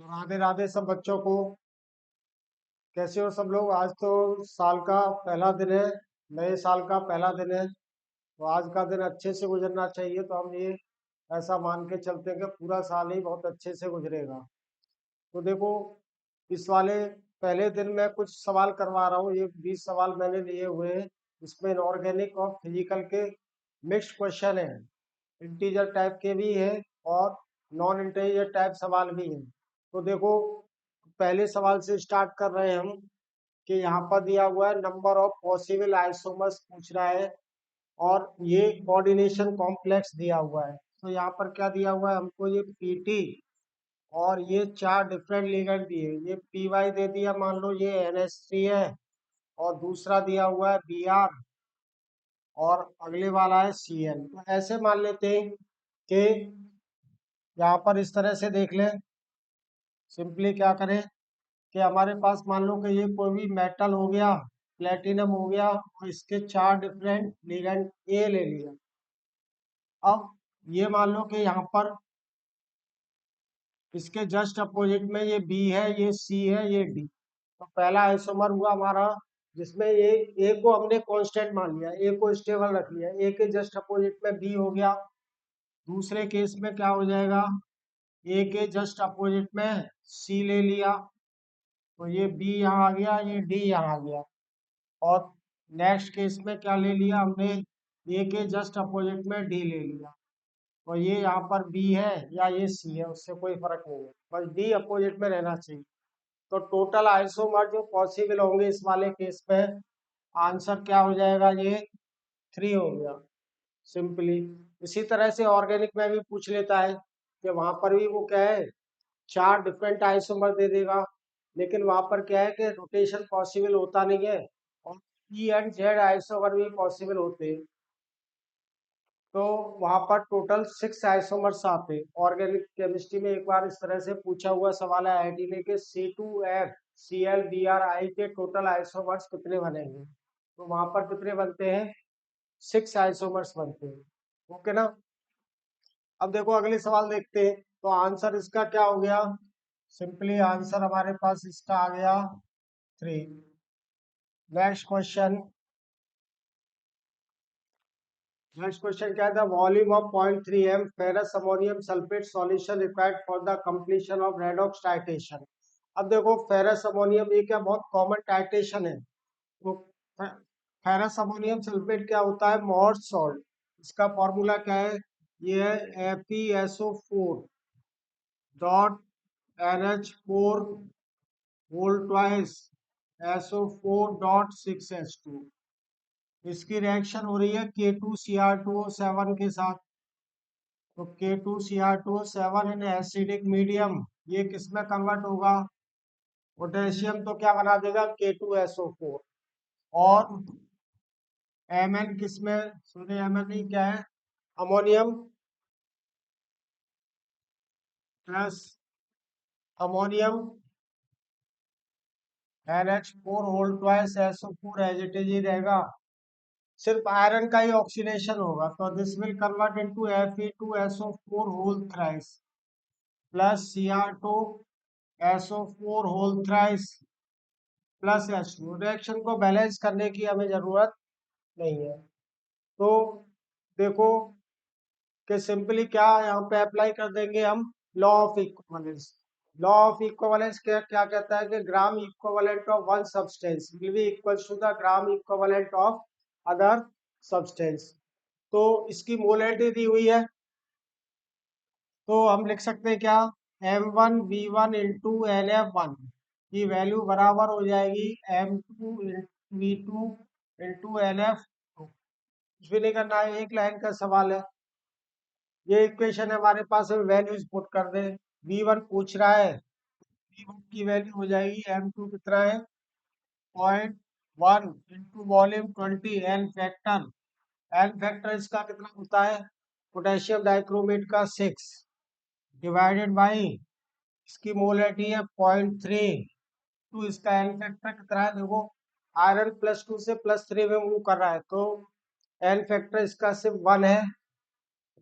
तो राधे राधे सब बच्चों को। कैसे हो सब लोग? आज तो साल का पहला दिन है, नए साल का पहला दिन है। तो आज का दिन अच्छे से गुजरना चाहिए, तो हम ये ऐसा मान के चलते हैं कि पूरा साल ही बहुत अच्छे से गुजरेगा। तो देखो, इस वाले पहले दिन मैं कुछ सवाल करवा रहा हूँ। ये 20 सवाल मैंने लिए हुए हैं। इसमें इनऑर्गेनिक और फिजिकल के मिक्स्ड क्वेश्चन है। इंटीजर टाइप के भी हैं और नॉन इंटीजर टाइप सवाल भी हैं। तो देखो, पहले सवाल से स्टार्ट कर रहे हैं हम कि यहाँ पर दिया हुआ है नंबर ऑफ पॉसिबल आइसोमर्स पूछ रहा है, और ये कोऑर्डिनेशन कॉम्प्लेक्स दिया हुआ है। तो यहाँ पर क्या दिया हुआ है हमको? ये पीटी और ये चार डिफरेंट लिगेंड दिए। ये पी वाई दे दिया, मान लो ये NH3 है, और दूसरा दिया हुआ है BR, और अगले वाला है CN। तो ऐसे मान लेते हैं कि यहाँ पर इस तरह से देख लें। सिंपली क्या करें कि हमारे पास मान लो कि ये कोई भी मेटल हो गया, प्लेटिनम हो गया, और इसके चार डिफरेंट लिगेंड ए ले लिया। अब ये मान लो कि यहाँ पर इसके जस्ट अपोजिट में ये बी है, ये सी है, ये डी। तो पहला आइसोमर हुआ हमारा जिसमें ये ए को हमने कांस्टेंट मान लिया, ए को स्टेबल रख लिया। ए के जस्ट अपोजिट में बी हो गया। दूसरे केस में क्या हो जाएगा? ए के जस्ट अपोजिट में सी ले लिया, तो ये बी यहाँ आ गया, ये डी यहाँ आ गया। और नेक्स्ट केस में क्या ले लिया हमने? ए के जस्ट अपोजिट में डी ले लिया, तो ये यहाँ पर बी है या ये सी है, उससे कोई फर्क नहीं है, बस डी अपोजिट में रहना चाहिए। तो टोटल आइसोमर जो पॉसिबल होंगे इस वाले केस में, आंसर क्या हो जाएगा? ये 3 हो गया सिंपली। इसी तरह से ऑर्गेनिक में भी पूछ लेता है कि वहां पर भी वो क्या है, चार डिफरेंट आइसोमर दे देगा, लेकिन वहां पर क्या है कि रोटेशन पॉसिबल होता नहीं है, और ई एंड जेड आइसोमर भी पॉसिबल होते हैं। तो वहां पर टोटल 6 आइसोमर्स आते हैं। ऑर्गेनिक केमिस्ट्री में एक बार इस तरह से पूछा हुआ सवाल है आईटी में कि C2F Cl Br के टोटल आइसोमर्स कितने बनेंगे? तो वहां पर कितने बनते हैं? 6 आइसोमर्स बनते हैं। ओके ना? अब देखो अगले सवाल देखते हैं। तो आंसर इसका क्या हो गया? सिंपली आंसर हमारे पास इसका आ गया 3। Next question. नेक्स्ट क्वेश्चन क्या था? Volume of 0.3 m ferrous ammonium sulphate solution required for the completion of redox titration. अब देखो, फेरस अमोनियम ये क्या बहुत कॉमन टाइट्रेशन है। तो फेरस अमोनियम सल्फेट क्या होता है? Moore's salt. इसका फॉर्मूला क्या है? ये है FeSO4 dot NH4 whole twice SO4 dot 6H2। इसकी रिएक्शन हो रही है K2Cr2O7 के साथ। तो K2Cr2O7 इन एसिडिक मीडियम, ये किस में कन्वर्ट होगा? पोटेशियम तो क्या बना देगा? K2SO4। और Mn किस में? सॉरी, Mn नहीं, क्या है? Ammonium plus ammonium NH4 whole twice SO4 as it is ही रहेगा। सिर्फ आयरन का ही ऑक्सीडेशन होगा, तो this will convert into Fe2SO4 whole thrice plus Cr2SO4 whole thrice plus H2। Reaction को बैलेंस करने की हमें जरूरत नहीं है। तो देखो कि सिंपली क्या यहाँ पे अप्लाई कर देंगे हम? Law of equivalence. Law of equivalence क्या क्या कहता है कि gram equivalent of one substance will be equals to the gram equivalent of other substance. तो इसकी मोलैरिटी दी हुई है, तो हम लिख सकते हैं क्या? M1V1 इंटू NF1 की वैल्यू बराबर हो जाएगी M2V2 इंटू NF2। कुछ भी नहीं करना है, एक लाइन का सवाल है। ये इक्वेशन है हमारे पास, वैल्यूज पुट कर दे। V1 पूछ रहा है, V1 की वैल्यू हो जाएगी M2 कितना है? 0.1 into volume 20 N factor. N factor इसका कितना होता है? पोटेशियम डाइक्रोमेट का 6 डिवाइडेड बाई इसकी मोलैरिटी है 0.3। तो इसका एन फैक्टर कितना है? देखो, आयरन +2 से +3 में मूव कर रहा है, तो एन फैक्टर इसका सिर्फ 1 है।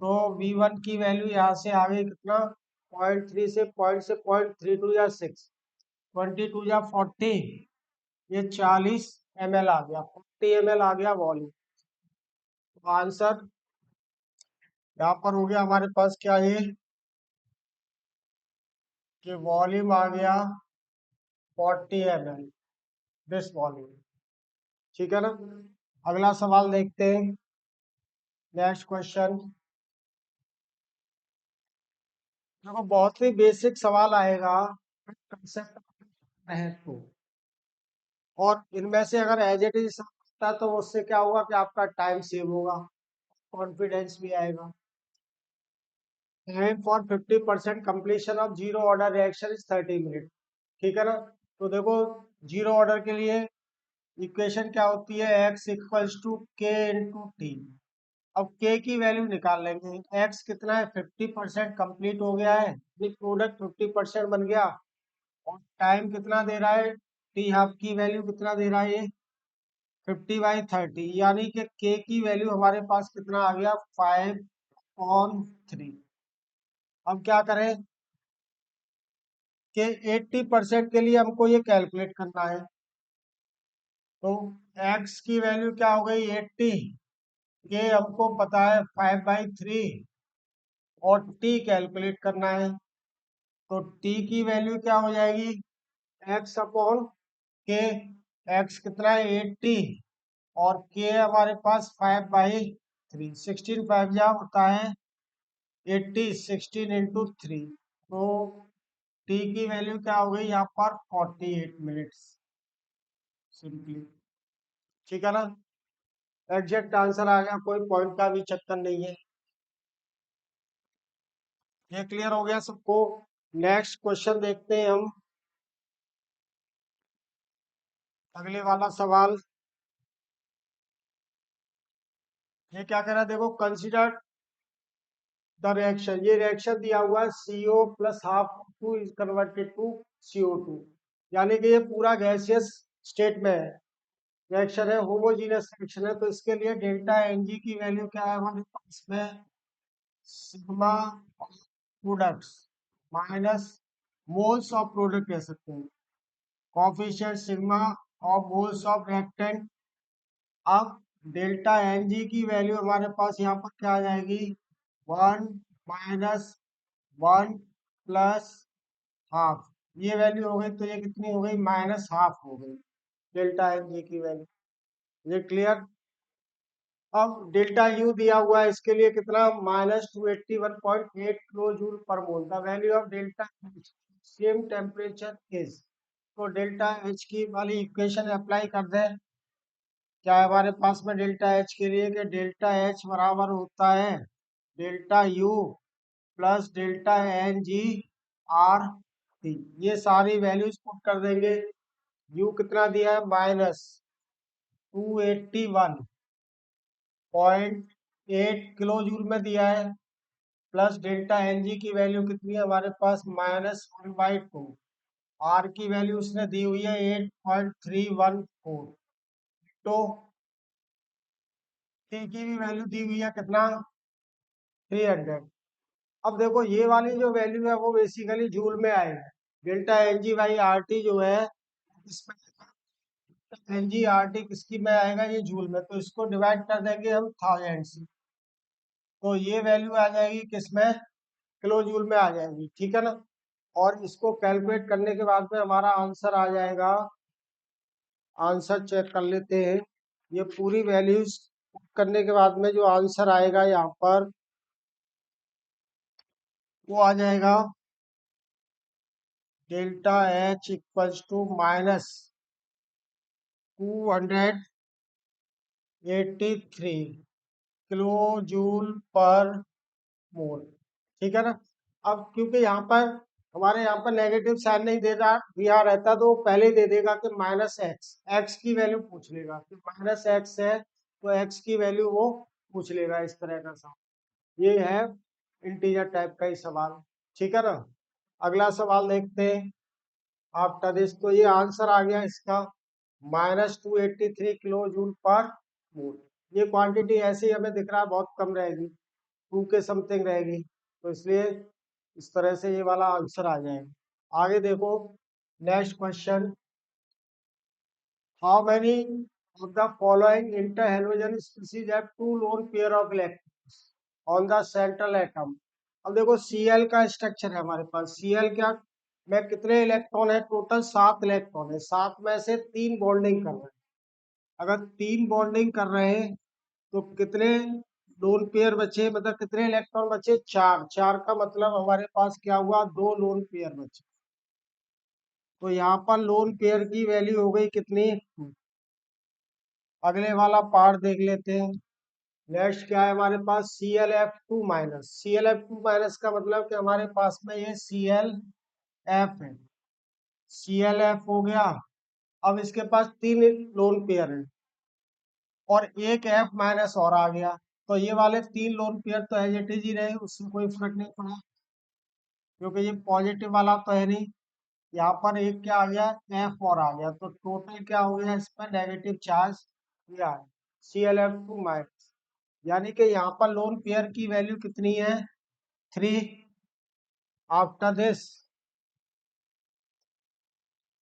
तो V1 की वैल्यू यहाँ से आ गई कितना? 0.3 से 0.32 या 6, 22 या 40, ये 40 ml आ गया, 40 ml आ गया वॉल्यूम। तो आंसर यहाँ पर हो गया हमारे पास क्या है कि वॉल्यूम आ गया 40 ml, दिस वॉल्यूम। ठीक है ना। अगला सवाल देखते हैं, नेक्स्ट क्वेश्चन। देखो बहुत ही बेसिक सवाल आएगा, कंसेप्ट है तो, और इनमें से अगर एज इट इज सकता तो उससे क्या होगा कि आपका टाइम सेव होगा, कॉन्फिडेंस भी आएगा। Time for 50% completion of zero order reaction is 30 minute. ठीक है ना। तो देखो जीरो ऑर्डर के लिए इक्वेशन क्या होती है, x इक्वल्स टू के इंटू टी। अब k की वैल्यू निकाल लेंगे, x कितना है 50% कंप्लीट हो गया है, ये प्रोडक्ट 50% बन गया, और टाइम कितना दे रहा है, टी हाफ की वैल्यू कितना दे रहा है ये 50/30, यानी कि k की वैल्यू हमारे पास कितना आ गया 5/3। अब क्या करें कि 80% के लिए हमको ये कैलकुलेट करना है। तो x की वैल्यू क्या हो गई 80, ये हमको पता है 5/3, और t कैलकुलेट करना है। तो t की वैल्यू क्या हो जाएगी x अपॉन के, x कितना है 80, और k हमारे पास 5/3, 16 5 जा होता है 80, 16 × 3, तो t की वैल्यू क्या हो गई यहाँ पर 48 मिनट्स सिंपली। ठीक है ना। एग्जैक्ट आंसर आ गया, कोई पॉइंट का भी चक्कर नहीं है। ये क्लियर हो गया सबको। नेक्स्ट क्वेश्चन देखते हैं हम, अगले वाला सवाल। ये क्या कह रहा है देखो, कंसिडर द रिएक्शन, ये रिएक्शन दिया हुआ है CO plus half two is converted to CO2, यानी कि ये पूरा गैसियस स्टेट में है, रिएक्शन है, होमोजीनियस रिएक्शन है। तो इसके लिए डेल्टा Ng की वैल्यू क्या है हमारे पास में, sigma products minus moles of product कह सकते हैं, coefficient sigma of moles of reactant. अब डेल्टा Ng की वैल्यू हमारे पास यहाँ पर क्या आ जाएगी 1 माइनस 1 प्लस हाफ, ये वैल्यू हो गई, तो ये कितनी हो गई -हाफ हो गई डेल्टा Ng की वैल्यू। ये क्लियर। अब डेल्टा यू दिया हुआ है, इसके लिए कितना -281.8 kilo joule per mole, the value of delta H same temperature is. तो डेल्टा एच की वाली इक्वेशन अप्लाई कर दें, क्या है हमारे पास में डेल्टा एच के लिए कि डेल्टा एच बराबर होता है delta U plus delta N G R T. ये सारी वैल्यूज पुट कर देंगे। यू कितना दिया है -281.8 किलो जूल में दिया है, प्लस डेल्टा एन जी की वैल्यू कितनी है हमारे पास -1/2, आर की वैल्यू उसने दी हुई है 8.314, तो टी की भी वैल्यू दी हुई है कितना 300। अब देखो ये वाली जो वैल्यू है वो बेसिकली जूल में आएगी, delta N G by R T जो है इसमें, एन जी आर टी किसकी में आएगा ये जूल में, तो इसको डिवाइड कर देंगे हम 1000 से, तो ये वैल्यू आ जाएगी किसमें किलो जूल में आ जाएगी। ठीक है ना। और इसको कैलकुलेट करने के बाद में हमारा आंसर आ जाएगा, आंसर चेक कर लेते हैं, ये पूरी वैल्यूज करने के बाद में जो आंसर आएगा यहाँ पर वो आ जाएगा delta H equals to -283 kilo joule per mole. ठीक है ना। अब क्योंकि यहाँ पर हमारे यहाँ पर नेगेटिव साइन नहीं दे रहा दिया रहता, तो पहले ही दे देगा कि -x, x की वैल्यू पूछ लेगा कि -x है, तो x की वैल्यू वो पूछ लेगा, इस तरह का सवाल ये है, इंटीजर टाइप का ही सवाल। ठीक है ना। अगला सवाल देखते हैं आफ्टर दिस, तो ये आंसर आ गया इसका -283 किलो जूल पर मोल। ये क्वांटिटी ऐसे ही हमें दिख रहा है बहुत कम रहेगी, 2 के समथिंग रहेगी, तो इसलिए इस तरह से ये वाला आंसर आ जाएगा। आगे देखो next question, how many of the following interhalogen species have two lone pair of electrons on the central atom. अब देखो Cl का स्ट्रक्चर है हमारे पास, Cl क्या में कितने इलेक्ट्रॉन है, टोटल 7 इलेक्ट्रॉन है, 7 में से 3 बॉन्डिंग कर रहे हैं। अगर 3 बॉन्डिंग कर रहे हैं तो कितने लोन पेयर बचे, मतलब कितने इलेक्ट्रॉन बचे, 4। 4 का मतलब हमारे पास क्या हुआ, 2 लोन पेयर बचे। तो यहाँ पर लोन पेयर की वैल्यू हो गई कितनी, 2। अगले वाला पार्ट देख लेते हैं। नेक्स्ट क्या है हमारे पास, Clf2-। Clf2- का मतलब कि हमारे पास में ये Clf है, Clf हो गया। अब इसके पास 3 लोन पेयर है और एक F- और आ गया, तो ये वाले 3 लोन पेयर तो एज इट इज ही रहे, उससे कोई फर्क नहीं पड़ा क्योंकि ये पॉजिटिव वाला तो है नहीं। यहाँ पर एक क्या आ गया, F और आ गया, तो टोटल क्या हो गया इस पर नेगेटिव चार्ज किया है, Clf2-। यानी कि यहाँ पर लोन पेयर की वैल्यू कितनी है, 3। आफ्टर दिस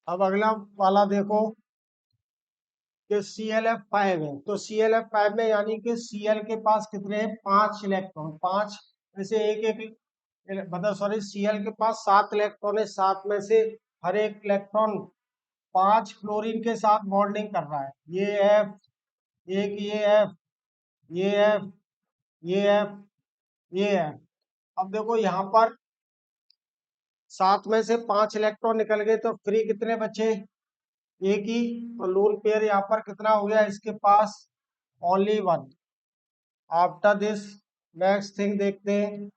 अब अगला वाला देखो कि Clf5 है, तो Clf5 में यानी कि Cl के पास कितने हैं, 5 इलेक्ट्रॉन, 5 में से एक एक, मतलब सॉरी Cl के पास 7 इलेक्ट्रॉन है, 7 में से हर एक इलेक्ट्रॉन 5 फ्लोरीन के साथ बॉन्डिंग कर रहा है। ये F, एक ये F, ये F, ये F, ये F। अब देखो यहाँ पर 7 में से 5 इलेक्ट्रॉन निकल गए तो फ्री कितने बचे, एक ही। तो लोन पेयर यहाँ पर कितना हो गया इसके पास, only 1। After this next thing देखते हैं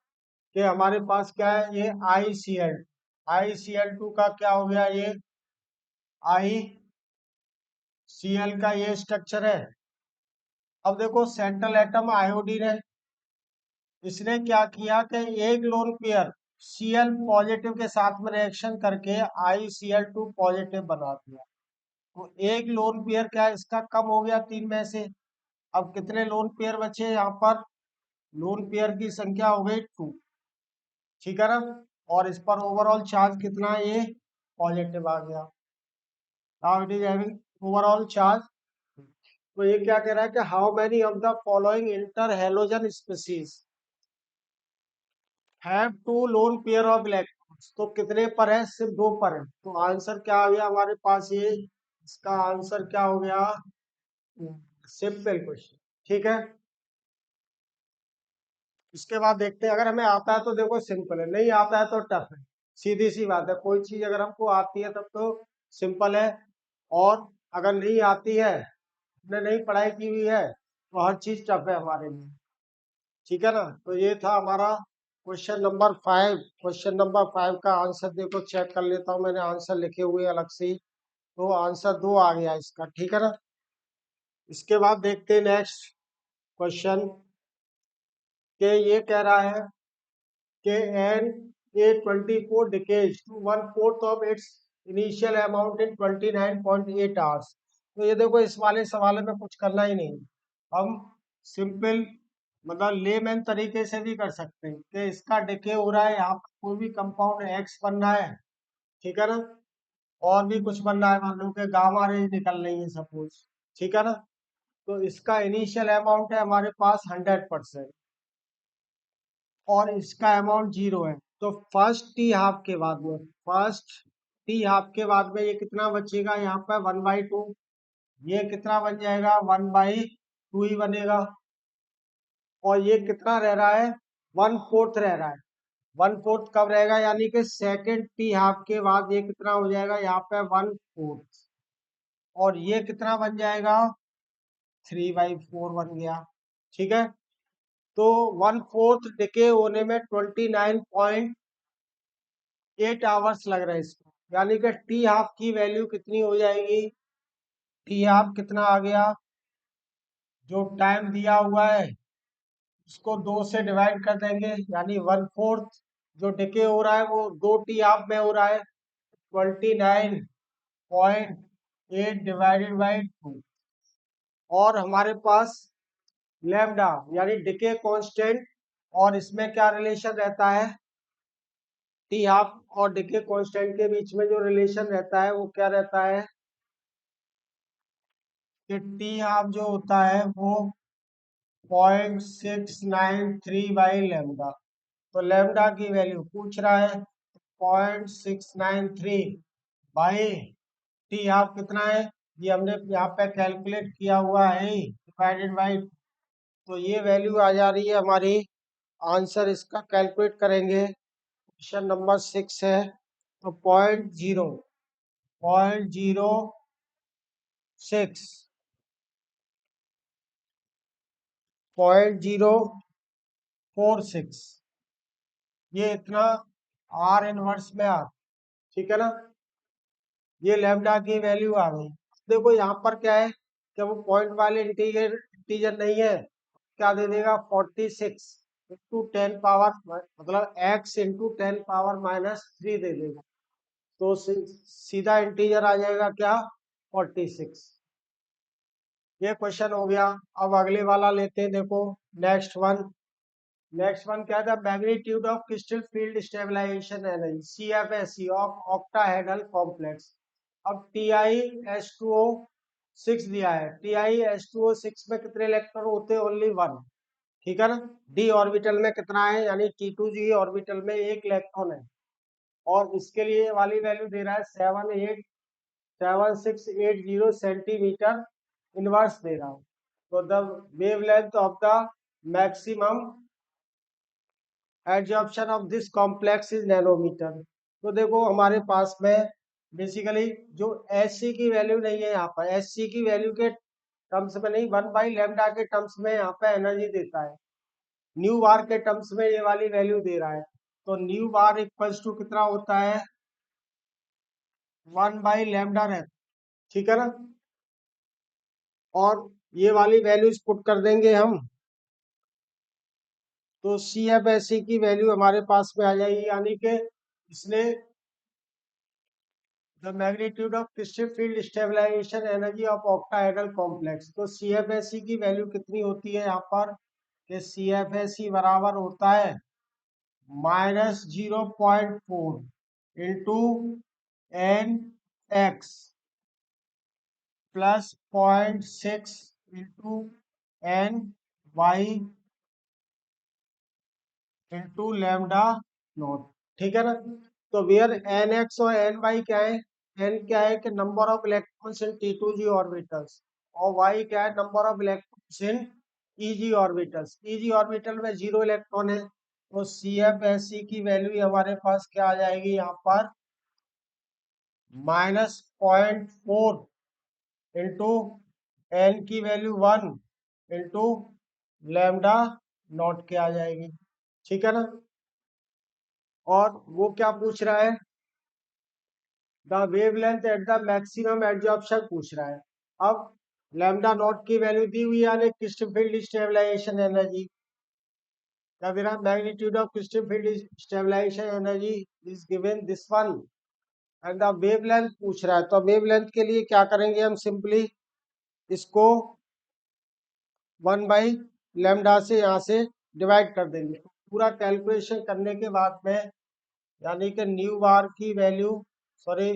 कि हमारे पास क्या है, ये ICl का क्या हो गया, ये ICl का ये स्ट्रक्चर है। अब देखो सेंट्रल एटम आयोडीन है, इसने क्या किया कि एक लोन पेयर Cl पॉजिटिव के साथ में रिएक्शन करके ICl2 पॉजिटिव बना दिया। तो एक लोन पेयर क्या है इसका कम हो गया 3 में से। अब कितने लोन पेयर बचे यहाँ पर, लोन पेयर की संख्या हो गई 2, ठीक है ना। और इस पर ओवरऑल चार्ज कितना है, ये पॉजिटिव आ गया। Now it is having overall charge. तो ये क्या कह रहा है कि how many of the following interhalogen species have two lone pair of electrons. तो कितने पर है, सिर्फ 2 पर है। तो आंसर क्या आ गया हमारे पास, ये इसका आंसर क्या हो गया, सिंपल क्वेश्चन, ठीक है। इसके बाद देखते हैं, अगर हमें आता है तो देखो सिंपल है, नहीं आता है तो टफ है। सीधी सी बात है, कोई चीज अगर हमको आती है तब तो सिंपल है, और अगर नहीं आती है, हमने नहीं पढ़ाई की हुई है, तो हर चीज टफ है हमारे लिए, ठीक है ना। तो ये था हमारा क्वेश्चन नंबर 5। क्वेश्चन नंबर 5 का आंसर देखो, चेक कर लेता हूँ, मैंने आंसर लिखे हुए अलग से ही, तो आंसर 2 आ गया इसका, ठीक है ना। इसके बाद देखते हैं नेक्स्ट क्वेश्चन, के ये कह रहा है कि Na24 decays to 1/4 of its initial amount in 29.8 hours। तो ये देखो इस वाले सवाल में कुछ करना ही नहीं, हम सिंपल मतलब लेमैन तरीके से भी कर सकते हैं कि इसका डिके हो रहा है, यहाँ पर कोई भी कंपाउंड एक्स बन रहा है, ठीक है ना, और भी कुछ बन रहा है, मान लो कि गामा रेज निकल रही है सपोज, ठीक है ना। तो इसका इनिशियल अमाउंट है हमारे पास 100% और इसका अमाउंट 0 है। तो फर्स्ट टी हाफ के बाद में, फर्स्ट टी हाफ के बाद में ये कितना बचेगा, यहाँ पर 1/2, ये कितना बन जाएगा, 1/2 ही बनेगा। और ये कितना रह रहा है, 1/4 रह रहा है। 1/4 कब रहेगा, यानी कि सेकेंड टी हाफ के बाद ये कितना हो जाएगा, यहाँ पे 1/4, और ये कितना बन जाएगा, 3/4 बन गया, ठीक है। तो 1/4 डिके होने में 29.8 आवर्स लग रहे हैं इसको, यानी कि टी हाफ की वैल्यू कितनी हो जाएगी, टी हाफ कितना आ गया, जो टाइम दिया हुआ है उसको 2 से डिवाइड कर देंगे, यानी 1/4 जो डिके हो रहा है वो 2 टी हाफ में हो रहा है, 29.8 डिवाइडेड बाई 2। और हमारे पास लैम्डा यानी डिके कांस्टेंट, और इसमें क्या रिलेशन रहता है, टी हाफ और डिके कांस्टेंट के बीच में जो रिलेशन रहता है वो क्या रहता है कि टी हाफ जो होता है वो 0.693 बाई लेमडा। तो लेमडा की वैल्यू पूछ रहा है, 0.693 बाई टी हाफ कितना है, ये हमने यहाँ पे कैलकुलेट किया हुआ है डिवाइडेड बाई। तो ये वैल्यू आ जा रही है हमारी, आंसर इसका कैलकुलेट करेंगे, क्वेश्चन नंबर 6 है। तो 0.06 0.046 ये इतना आर इनवर्स में आ, ठीक है ना। ये लैम्डा की वैल्यू आ गई। देखो यहाँ पर क्या है कि वो पॉइंट वाले इंटीजर इंटीजर नहीं है, क्या दे देगा 46 इंटू 10 पावर, मतलब x इंटू 10 पावर -3 दे देगा। तो सीधा इंटीजर आ जाएगा क्या 46। ये क्वेश्चन हो गया। अब अगले वाला लेते हैं, देखो नेक्स्ट वन क्या था, magnitude of crystal field stabilization energy CFSE of octahedral complex. अब Ti(H2O6) दिया है। Ti(H2O6) में कितने इलेक्ट्रॉन होते हैं, ओनली वन, ठीक है ना। डी ऑर्बिटल में कितना है, यानी T2G ऑर्बिटल में एक इलेक्ट्रॉन है। और इसके लिए वाली वैल्यू दे रहा है 7680 सेंटीमीटर इनवर्स दे रहा हूँ। तो the wavelength of the maximum adsorption of this complex is nanometre. तो देखो हमारे पास में बेसिकली जो एच की वैल्यू नहीं है यहाँ पर, एच की वैल्यू के टर्म्स में नहीं, 1/λ के टर्म्स में यहाँ पे एनर्जी देता है। न्यू बार के टर्म्स में ये वाली वैल्यू दे रहा है। तो न्यू बार इक्वल्स टू कितना होता है, 1/λ रहता, ठीक है ना। और ये वाली वैल्यूज पुट कर देंगे हम, तो CFSE की वैल्यू हमारे पास में आ जाएगी, यानी कि इसने the magnitude of crystal field stabilization energy of octahedral complex. तो CFSE की वैल्यू कितनी होती है यहाँ पर, कि CFSE बराबर होता है -0.4 into NX plus 0.6 into NY into lambda naught, ठीक है ना। तो वेयर NX और NY क्या है, N क्या है कि number of electrons in T2G orbitals, और Y क्या है number of electrons in EG orbitals. EG orbital में 0 इलेक्ट्रॉन है। तो CFSE की वैल्यू हमारे पास क्या आ जाएगी यहाँ पर, -0.4 इंटू N की वैल्यू 1 इंटू लैम्डा नॉट के आ जाएगी, ठीक है ना। और वो क्या पूछ रहा है, the wavelength at the maximum adsorption पूछ रहा है। अब लैम्डा नॉट की वैल्यू दी हुई है, यानी क्रिस्टल फील्ड स्टेबलाइजेशन एनर्जी, क्या दे रहा है, magnitude of crystal field stabilization energy is given this one, and the wavelength पूछ रहा है। तो वेवलेंथ के लिए क्या करेंगे हम, सिंपली इसको 1/λ से यहाँ से डिवाइड कर देंगे। पूरा कैलकुलेशन करने के बाद में, यानी कि न्यू बार की वैल्यू, सॉरी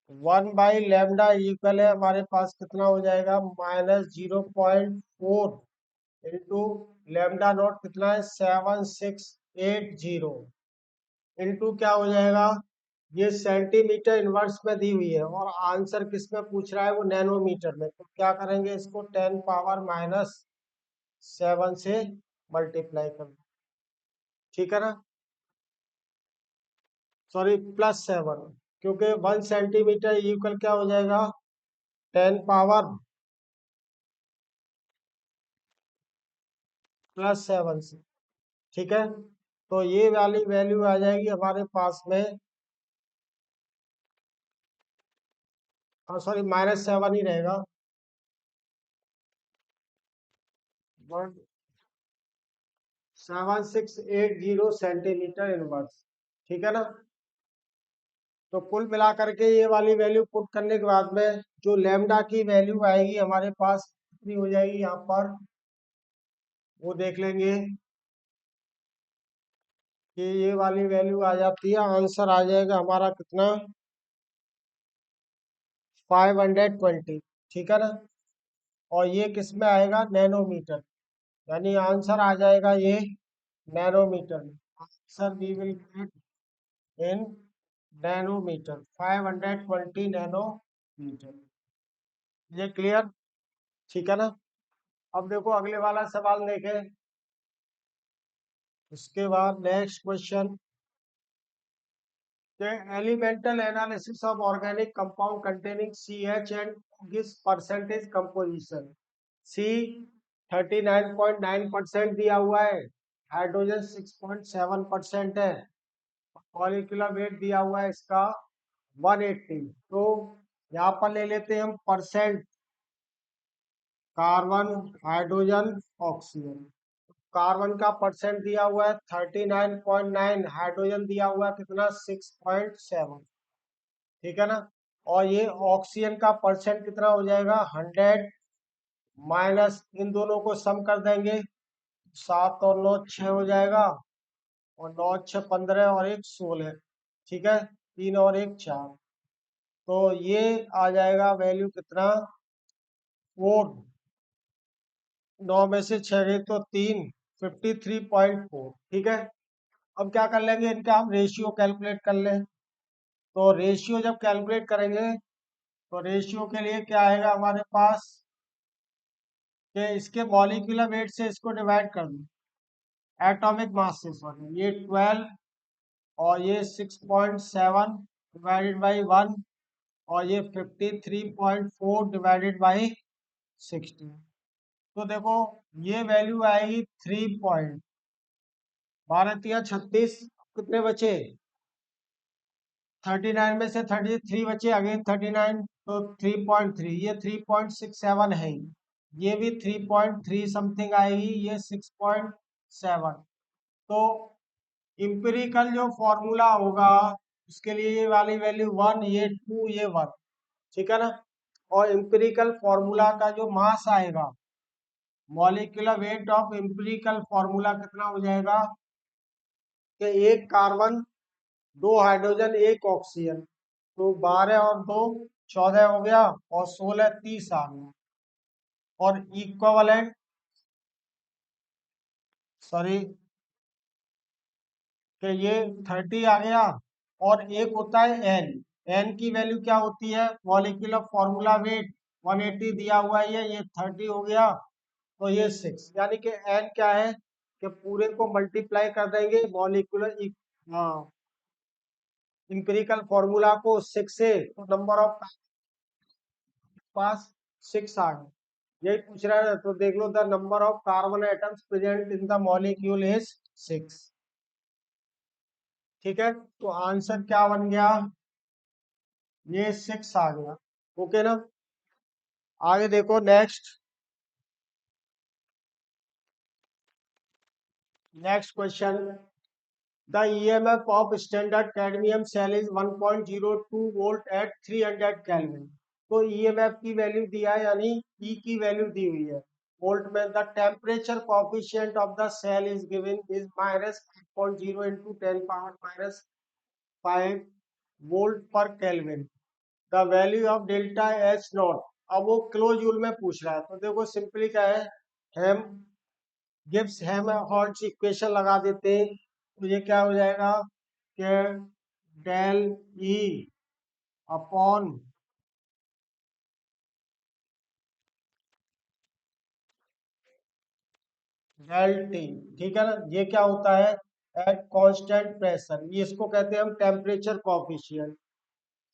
1/λ इक्वल है हमारे पास कितना हो जाएगा, -0.4 इंटू लैम्डा नॉट कितना है 7680 इंटू क्या हो जाएगा, ये सेंटीमीटर इनवर्स में दी हुई है, और आंसर किस में पूछ रहा है, वो नैनोमीटर में। तो क्या करेंगे, इसको 10 पावर -7 से मल्टीप्लाई कर, ठीक है ना, सॉरी +7, क्योंकि 1 सेंटीमीटर इक्वल क्या हो जाएगा, 10 पावर +7 से, ठीक है। तो ये वाली वैल्यू आ जाएगी हमारे पास में, सॉरी -7 ही रहेगा, 7680 सेंटीमीटर इनवर्स, ठीक है ना। तो कुल मिलाकर के ये वाली वैल्यू पुट करने के बाद में जो लैम्डा की वैल्यू आएगी हमारे पास कितनी हो जाएगी यहाँ पर, वो देख लेंगे। कि ये वाली वैल्यू आ जाती है, आंसर आ जाएगा हमारा कितना, 520। ठीक है ना। और ये किस में आएगा, नैनोमीटर, यानी आंसर आ जाएगा ये नैनोमीटर में। Answer we will get in nanometre, 520 nanometre. ये क्लियर, ठीक है ना। अब देखो अगले वाला सवाल देखें। उसके बाद next question, the elemental analysis of organic compound containing CH and gives percentage composition। C 39.9% दिया हुआ है, हाइड्रोजन 6.7% है, मॉलिक्यूलर वेट दिया हुआ है इसका 180। तो यहाँ पर ले लेते हैं हम percent, carbon, hydrogen, oxygen. Carbon का परसेंट दिया हुआ है 39.9, हाइड्रोजन दिया हुआ है कितना, 6.7। ठीक है ना। और ये ऑक्सीजन का परसेंट कितना हो जाएगा, 100, माइनस इन दोनों को सम कर देंगे, 7 और 9 6 हो जाएगा, और 9 6 15 और 1 16। ठीक है, 3 और 1 4। तो ये आ जाएगा वैल्यू कितना, 4। 9 में से 6 गई तो 3, 53.4। ठीक है। अब क्या कर लेंगे, इनका हम रेशियो कैलकुलेट कर लें। तो रेशियो जब कैलकुलेट करेंगे, तो रेशियो के लिए क्या आएगा हमारे पास, कि इसके मॉलिक्यूलर वेट से इसको डिवाइड कर दो, एटॉमिक मास से, सॉरी, ये 12 और ये 6.7 डिवाइडेड बाई 1, और ये 53.4 डिवाइडेड बाई 60। तो देखो ये वैल्यू आएगी 3 12 36, कितने बचे, 39 में से 33 बचे, अगेन 39, तो 3.3, ये 3.67 है ही। ये भी 3.3 समथिंग आएगी, ये 6.7। तो इम्पेरिकल जो फॉर्मूला होगा उसके लिए ये वाली वैल्यू 1, ये 2, ये 1। ठीक है ना। और इम्पेरिकल फॉर्मूला का जो मास आएगा, molecular weight of empirical formula कितना हो जाएगा, कि 1 कार्बन, 2 हाइड्रोजन, 1 ऑक्सीजन, तो 12 और 2 14 हो गया, और 16 30 आ गया। और इक्विवेलेंट, सॉरी, कि ये 30 आ गया। और एक होता है एन, एन की वैल्यू क्या होती है, मॉलिक्यूलर फॉर्मूला वेट 180 दिया हुआ है, ये 30 हो गया, तो ये 6, यानी कि एन क्या है, कि पूरे को मल्टीप्लाई कर देंगे मॉलिक्यूलर, हाँ, इंपेरिकल फॉर्मूला को 6 से, तो नंबर ऑफ पास 6 आ गए। यही पूछ रहा है, तो देख लो, the number of carbon atoms present in the molecule is 6। ठीक है, तो आंसर क्या बन गया, ये 6 आ गया। ओके ना। आगे देखो next, next question, the EMF of standard cadmium cell is 1.02 volt at 300 kelvin. तो ईएमएफ की वैल्यू दिया है, यानी ई की वैल्यू दी हुई है वोल्ट में। The temperature coefficient of the cell is given is -5.0 into 10⁻⁵ volt per kelvin. The value of delta H naught, अब वो क्लोज यूल में पूछ रहा है। तो देखो सिंपली क्या है, हम गिब्स हेल्महोल्ट्ज इक्वेशन लगा देते हैं, तो ये क्या हो जाएगा, कि del E upon del T. ठीक है ना। ये क्या होता है, एट कांस्टेंट प्रेशर, ये इसको कहते हैं हम temperature coefficient.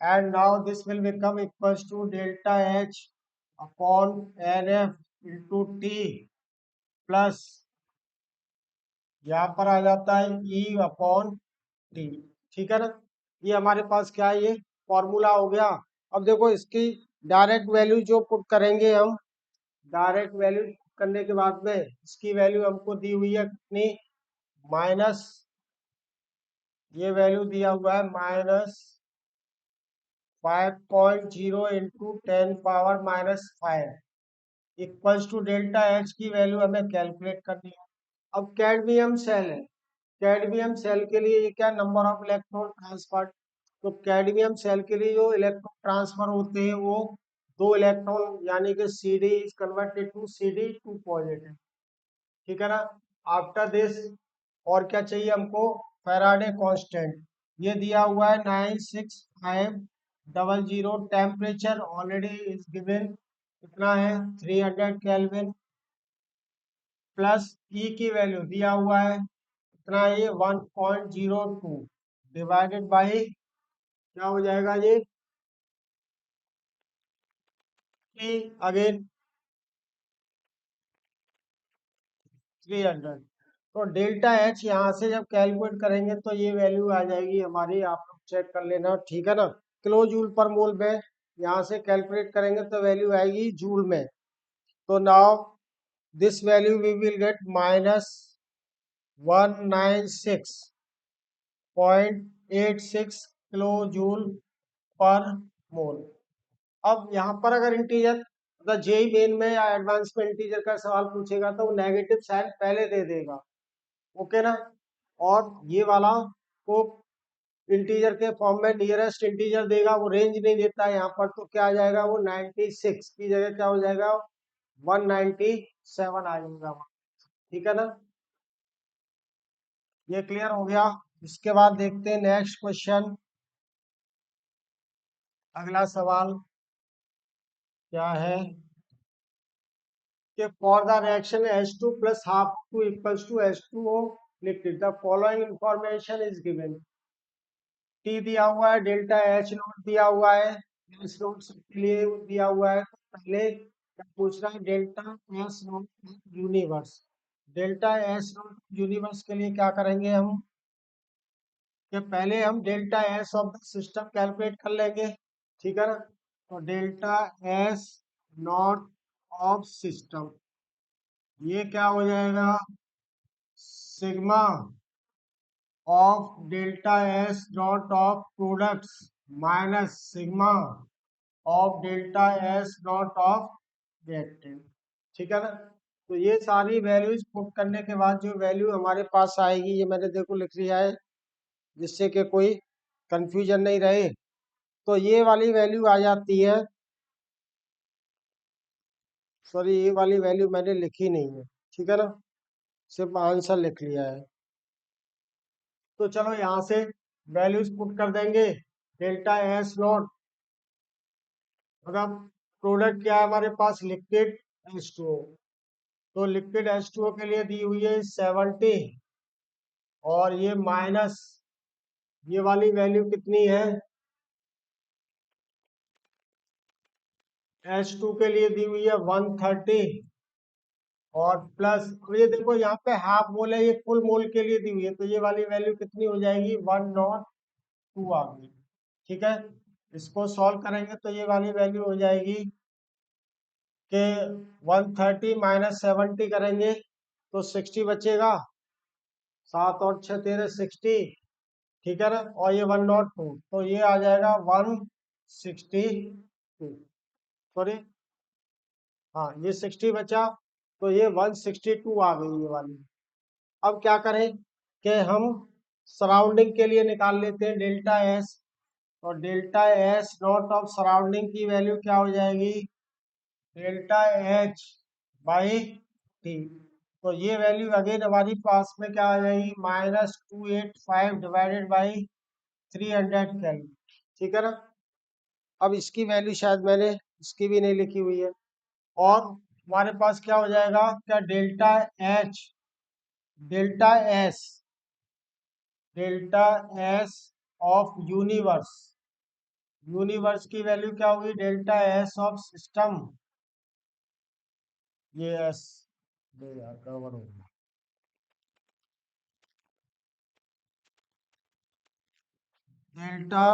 And now this will become equals to delta H upon N F into T plus, यहाँ पर आ जाता है ई अपॉन टी। ठीक है ना। ये हमारे पास क्या है, ये फॉर्मूला हो गया। अब देखो इसकी डायरेक्ट वैल्यू जो पुट करेंगे हम, डायरेक्ट वैल्यू करने के बाद में इसकी वैल्यू हमको दी हुई है कितनी, माइनस, ये वैल्यू दिया हुआ है -5.0 into 10⁻⁵ equals to delta H की वैल्यू हमें कैलकुलेट करनी है। अब कैडमियम सेल है, कैडमियम सेल के लिए ये क्या, नंबर ऑफ इलेक्ट्रॉन ट्रांसफर। तो कैडमियम सेल के लिए जो इलेक्ट्रॉन ट्रांसफर होते हैं वो 2 इलेक्ट्रॉन, यानी कि CD is converted to CD2 positive, ठीक है ना। आफ्टर दिस और क्या चाहिए हमको, फैराडे कांस्टेंट। ये दिया हुआ है 96500, टेम्परेचर ऑलरेडी इज गिवन, कितना है 300 केल्विन, प्लस ई की वैल्यू दिया हुआ है कितना, ये 1.02 डिवाइडेड बाई क्या हो जाएगा ये ई अगेन 300। तो डेल्टा एच यहाँ से जब कैलकुलेट करेंगे तो ये वैल्यू आ जाएगी हमारी, आप लोग चेक कर लेना, ठीक है ना। किलो जूल पर मोल में यहाँ से कैलकुलेट करेंगे तो वैल्यू आएगी जूल में। तो now this value we will get -196.86 kilo joule per mole. अब यहाँ पर अगर इंटीजर मतलब जेई मेन में या एडवांस में इंटीजर का सवाल पूछेगा तो वो नेगेटिव साइन पहले दे देगा, ओके ना। और ये वाला को इंटीजर के फॉर्म में नियरेस्ट इंटीजर देगा, वो रेंज नहीं देता है यहाँ पर, तो क्या आ जाएगा वो 96 की जगह क्या हो जाएगा 197 आ जाएगा, ठीक है ना। ये क्लियर हो गया। इसके बाद देखते हैं नेक्स्ट क्वेश्चन, अगला सवाल क्या है कि for the reaction H2 plus half 2 equals to H2O liquid, the following information is given। T दिया हुआ है, डेल्टा H नोट दिया हुआ है, एस नोट के लिए दिया हुआ है। तो पहले क्या पूछ रहा है, delta S note universe. Delta S note universe के लिए क्या करेंगे हम, कि पहले हम delta S of the system calculate कर लेंगे, ठीक है ना। तो delta S not of system ये क्या हो जाएगा, sigma of delta S dot of products minus sigma of delta S dot of reactant, ठीक है ना। तो ये सारी वैल्यूज पुट करने के बाद जो वैल्यू हमारे पास आएगी, ये मैंने देखो लिख लिया है जिससे कि कोई कंफ्यूजन नहीं रहे। तो ये वाली वैल्यू आ जाती है, सॉरी ये वाली वैल्यू मैंने लिखी नहीं है, ठीक है ना, सिर्फ आंसर लिख लिया है। तो चलो यहाँ से वैल्यूज पुट कर देंगे। डेल्टा एस नॉट मतलब प्रोडक्ट क्या है हमारे पास, लिक्विड H2O। तो लिक्विड H2O के लिए दी हुई है 70, और ये माइनस ये वाली वैल्यू कितनी है, H2 के लिए दी हुई है 130, और प्लस ये देखो यहाँ पे हाफ मोल है, ये फुल मोल के लिए दी हुई है, तो ये वाली वैल्यू कितनी हो जाएगी 102 आ गई, ठीक है। इसको सॉल्व करेंगे तो ये वाली वैल्यू हो जाएगी कि 130 माइनस 70 करेंगे तो 60 बचेगा, 7 और 6 13 60, ठीक है ना। और ये 102 तो ये आ जाएगा 162, सॉरी हाँ ये 60 बचा, तो ये 162 आ गई ये वाली। अब क्या करें कि हम सराउंडिंग के लिए निकाल लेते हैं डेल्टा एस, और delta S not of surrounding की वैल्यू क्या हो जाएगी, डेल्टा एच बाई टी। तो ये वैल्यू अगेन हमारी पास में क्या आ जाएगी, -285 डिवाइडेड बाई 300 केल्विन, ठीक है ना। अब इसकी वैल्यू शायद मैंने इसकी भी नहीं लिखी हुई है। और हमारे पास क्या हो जाएगा, क्या delta H delta S of universe, universe की वैल्यू क्या होगी, डेल्टा एस ऑफ सिस्टम, ये एस दो यार कवर होगा, डेल्टा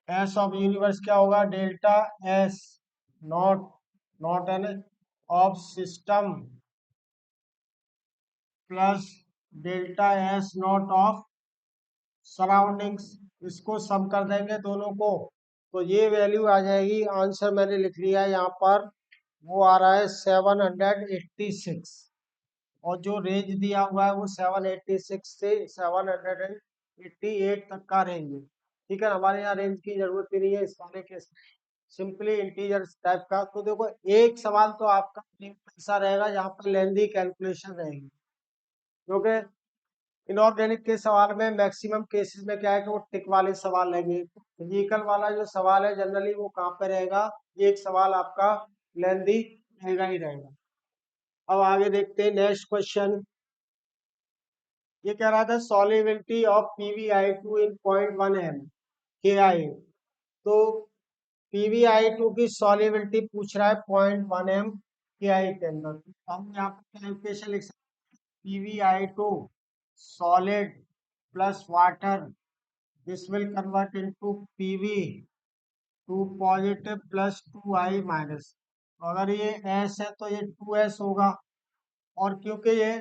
एस ऑफ यूनिवर्स क्या होगा, delta S not not an of system plus delta S not of surroundings, इसको सम कर देंगे दोनों को, तो ये वैल्यू आ जाएगी, आंसर मैंने लिख लिया है यहाँ पर, वो आ रहा है 786, और जो रेंज दिया हुआ है वो 786 से 788 तक का रेंज है। ठीक है, हमारे यहाँ रेंज की जरूरत ही नहीं है इस वाले के, सिंपली इंटीजर टाइप का। तो देखो एक सवाल तो आपका ऐसा रहेगा जहाँ पर लेंदी कैलकुलेशन रहेगी, क्योंकि इनऑर्गेनिक के सवाल में मैक्सिमम केसेस में क्या है कि वो टिक वाले सवाल रहेंगे। फिजिकल वाला जो सवाल है जनरली वो कहाँ पे रहेगा, एक सवाल आपका लेंदी रहेगा ही रहेगा। अब आगे देखते हैं नेक्स्ट क्वेश्चन। ये कह रहा था solubility of PbI2 in 0.1 m KI। तो PbI2 की सॉल्युबिलिटी पूछ रहा है 0.1 m KI के अंदर। तो हम यहाँ पर कैलकुलेशन लिख सकते हैं PbI2 solid plus water, this will convert into Pb2 positive plus 2I minus. अगर ये S है तो ये 2S होगा, और क्योंकि ये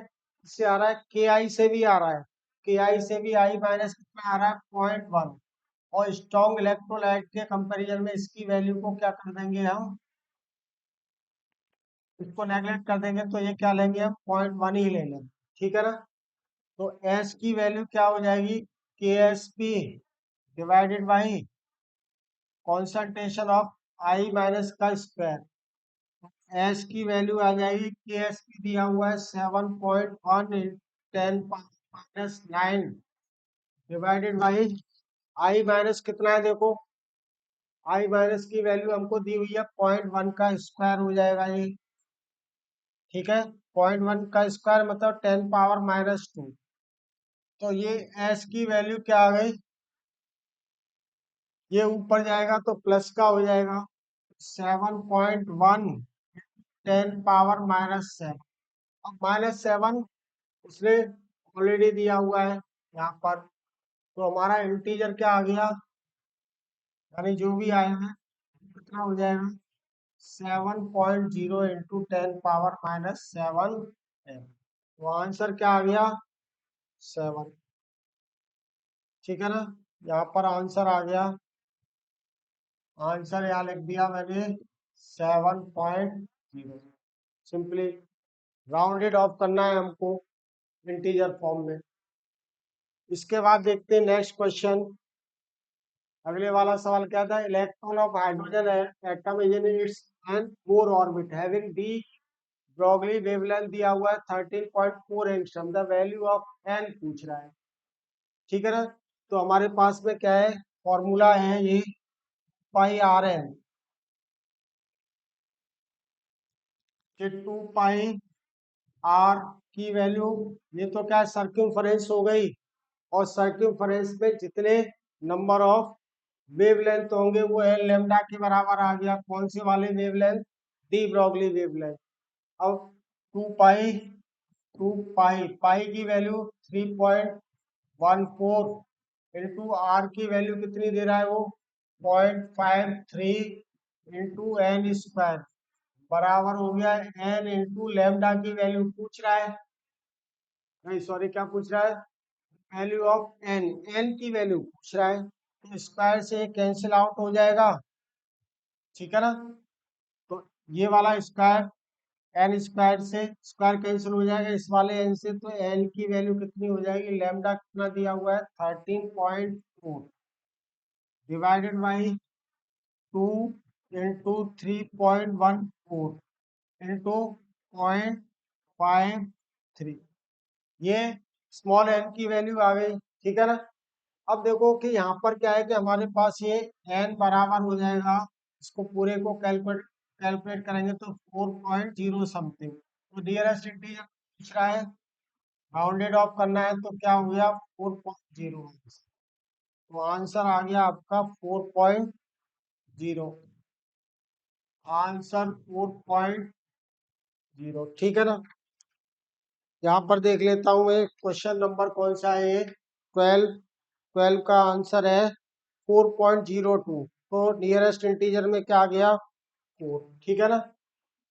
इससे आ रहा है के आई से भी आ रहा है, के आई से भी आई माइनस कितना आ रहा है 0.1, और स्ट्रॉन्ग इलेक्ट्रोलाइट के कंपैरिजन में इसकी वैल्यू को क्या कर देंगे हम, इसको नेगलेक्ट कर देंगे, तो ये क्या लेंगे हम 0.1 ही ले लेंगे। ठीक है ना। तो एस की वैल्यू क्या हो जाएगी, के S P divided by concentration of I minus का स्क्वायर। एस की वैल्यू आ जाएगी, के एस पी दिया हुआ है 7.1 इन 10⁻⁹ डिवाइडेड बाई आई माइनस कितना है, देखो आई माइनस की वैल्यू हमको दी हुई है 0.1 का स्क्वायर हो जाएगा ये। ठीक है, 0.1 का स्क्वायर मतलब 10⁻⁻²। तो ये एस की वैल्यू क्या आ गई, ये ऊपर जाएगा तो प्लस का हो जाएगा 7.1 10⁻⁻7। अब -7 उसने ऑलरेडी दिया हुआ है यहाँ पर, तो हमारा इंटीजर क्या आ गया, यानी जो भी आया है कितना हो जाएगा 7.0 इंटू 10⁻⁻7 है। तो आंसर क्या आ गया 7। ठीक है ना, यहाँ पर आंसर आ गया, आंसर यहाँ लिख दिया मैंने 7.0। सिंपली राउंडेड ऑफ करना है हमको इंटीजर फॉर्म में। इसके बाद देखते हैं नेक्स्ट क्वेश्चन। अगले वाला सवाल क्या था, electron of hydrogen atom is in its and core orbit having de Broglie wavelength दिया हुआ है 13.4 angstrom, the value of N पूछ रहा है। ठीक है ना, तो हमारे पास में क्या है, फॉर्मूला है ये पाई आर एन के 2 पाई आर की वैल्यू, ये तो क्या सर्क्यूमफरेंस हो गई, और सर्क्यूमफरेंस में जितने नंबर ऑफ वेवलेंथ होंगे वो एल लेमडा के बराबर आ गया। कौन से वाले वेवलेंथ, डी ब्रॉगली वेवलेंथ। अब 2 पाई, 2 पाई पाई की वैल्यू 3.14 इंटू आर की वैल्यू कितनी दे रहा है वो 0.53 इंटू एन स्क्वायर बराबर हो गया एन इंटू लेमडा की वैल्यू पूछ रहा है, नहीं सॉरी क्या पूछ रहा है, वैल्यू ऑफ एन, एन की वैल्यू पूछ रहा है। तो स्क्वायर से कैंसिल आउट हो जाएगा। ठीक है ना, तो ये वाला स्क्वायर एन स्क्वायर से स्क्वायर कैंसिल हो जाएगा इस वाले एन से, तो एन की वैल्यू कितनी हो जाएगी, लेमडा कितना दिया हुआ है 13.4 डिवाइडेड बाई 2 इंटू 3.14 इंटू 0.53, ये स्मॉल एन की वैल्यू आ गई। ठीक है ना, अब देखो कि यहाँ पर क्या है कि हमारे पास ये एन बराबर हो जाएगा, इसको पूरे को कैलकुलेट करेंगे तो 4.0 समथिंग। तो नियरेस्ट इंटीजर पूछ रहा है, राउंडेड ऑफ करना है, तो क्या हो गया 4.0। तो आंसर आ गया आपका 4.0, आंसर 4.0। ठीक है ना, यहाँ पर देख लेता हूँ मैं क्वेश्चन नंबर कौन सा है ये, 12। 12 का आंसर है 4.02। तो नियरेस्ट इंटीजर में क्या आ गया 4। ठीक है ना,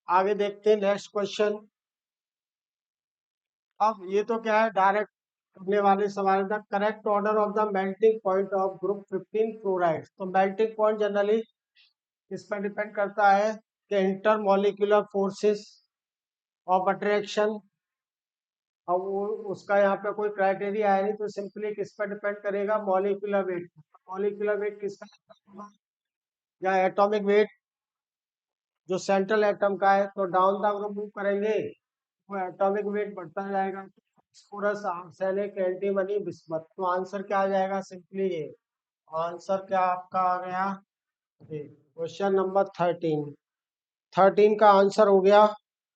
आगे देखते हैं नेक्स्ट क्वेश्चन। अब ये तो क्या है डायरेक्ट करने वाले सवाल था, correct order of the melting point of group 15 fluoride. तो मेल्टिंग पॉइंट जनरली इस पर डिपेंड करता है कि inter molecular forces of attraction अब वो उसका यहाँ पे कोई क्राइटेरिया है नहीं, तो सिंपली किस पर डिपेंड करेगा, मॉलिक्यूलर वेट। मॉलिक्यूलर वेट किसका होगा, या एटॉमिक वेट जो सेंट्रल एटम का है, तो डाउन द ग्रुप मूव करेंगे वो एटॉमिक वेट बढ़ता जाएगा। Phosphorus, arsenic, antimony, bismuth. तो आंसर क्या आ जाएगा, सिंपली ये आंसर क्या आपका आ गया, क्वेश्चन नंबर 13 का आंसर हो गया